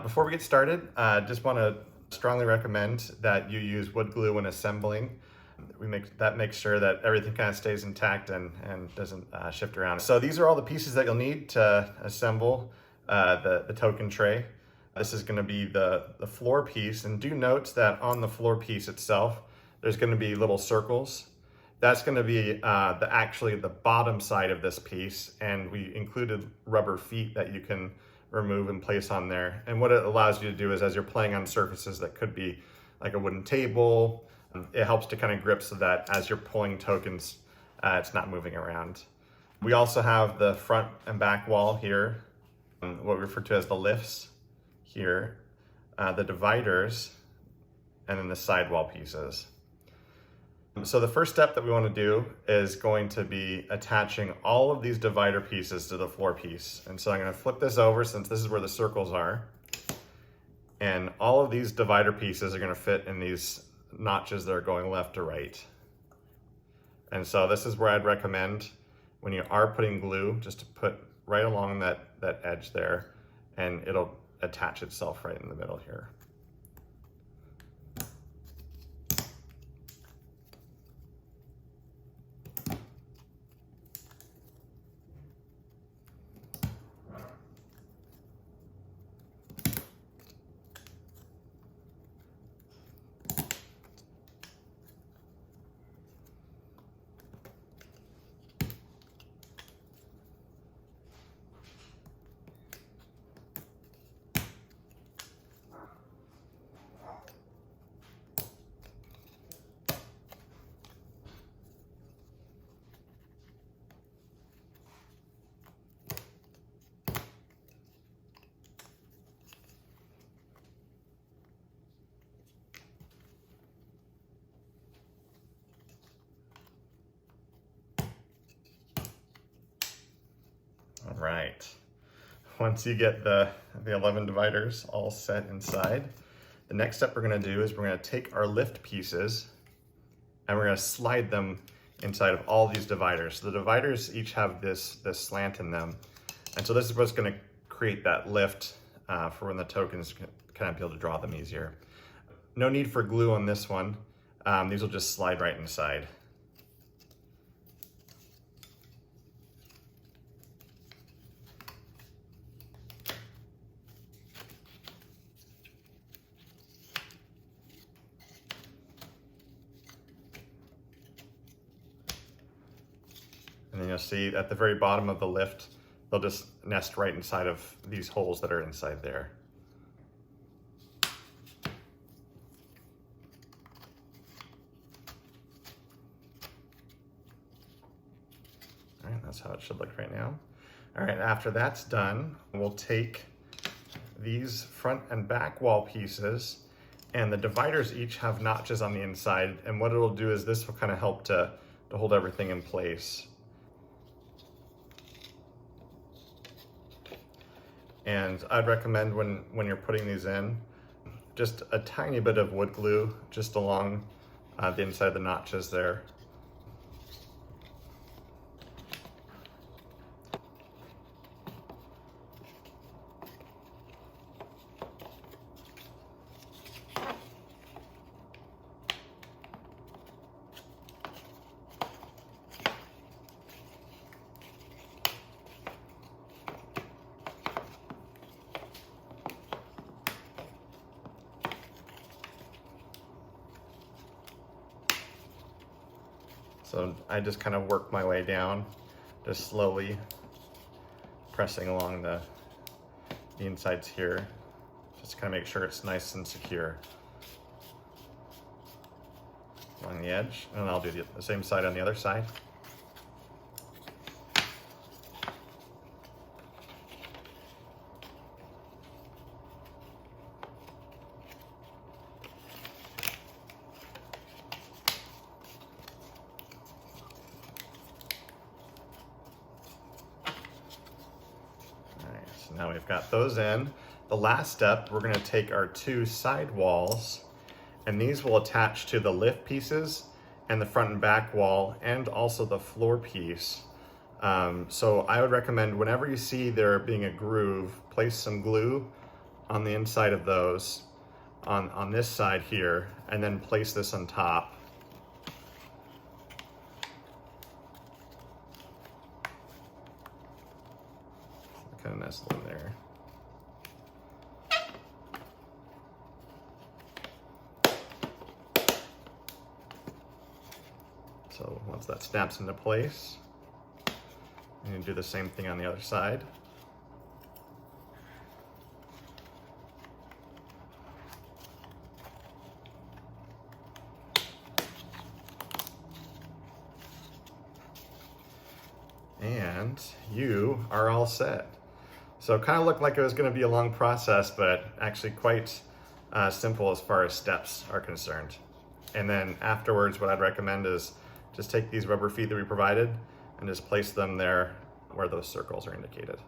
Before we get started, just want to strongly recommend that you use wood glue when assembling. That makes sure that everything kind of stays intact and doesn't shift around. So these are all the pieces that you'll need to assemble the token tray. This is going to be the floor piece, and do note that on the floor piece itself, there's going to be little circles. That's going to be actually the bottom side of this piece, and we included rubber feet that you can remove and place on there. And what it allows you to do is, as you're playing on surfaces that could be like a wooden table, it helps to kind of grip so that as you're pulling tokens, it's not moving around. We also have the front and back wall here, what we refer to as the lifts here, the dividers, and then the sidewall pieces. So the first step that we want to do is going to be attaching all of these divider pieces to the floor piece. And so I'm going to flip this over, since this is where the circles are. And all of these divider pieces are going to fit in these notches that are going left to right. And so this is where I'd recommend, when you are putting glue, just to put right along that edge there, and it'll attach itself right in the middle here. All right, once you get the 11 dividers all set inside, the next step we're going to do is we're going to take our lift pieces and we're going to slide them inside of all these dividers. So the dividers each have this slant in them, and so this is what's going to create that lift for when the tokens can kind of be able to draw them easier. No need for glue on this one. These will just slide right inside. And then you'll see at the very bottom of the lift, they'll just nest right inside of these holes that are inside there. All right, that's how it should look right now. All right, after that's done, we'll take these front and back wall pieces, and the dividers each have notches on the inside, and what it'll do is this will kind of help to hold everything in place. And I'd recommend when you're putting these in, just a tiny bit of wood glue just along the inside of the notches there. So I just kind of work my way down, just slowly pressing along the insides here, just to kind of make sure it's nice and secure along the edge. And I'll do the same side on the other side. Now we've got those in. The last step, we're going to take our two side walls, and these will attach to the lift pieces and the front and back wall, and also the floor piece. So I would recommend, whenever you see there being a groove, place some glue on the inside of those on this side here, and then place this on top. Kind of nestle in there. So once that snaps into place, you can do the same thing on the other side. And you are all set. So it kind of looked like it was going to be a long process, but actually quite simple as far as steps are concerned. And then afterwards, what I'd recommend is just take these rubber feet that we provided and just place them there where those circles are indicated.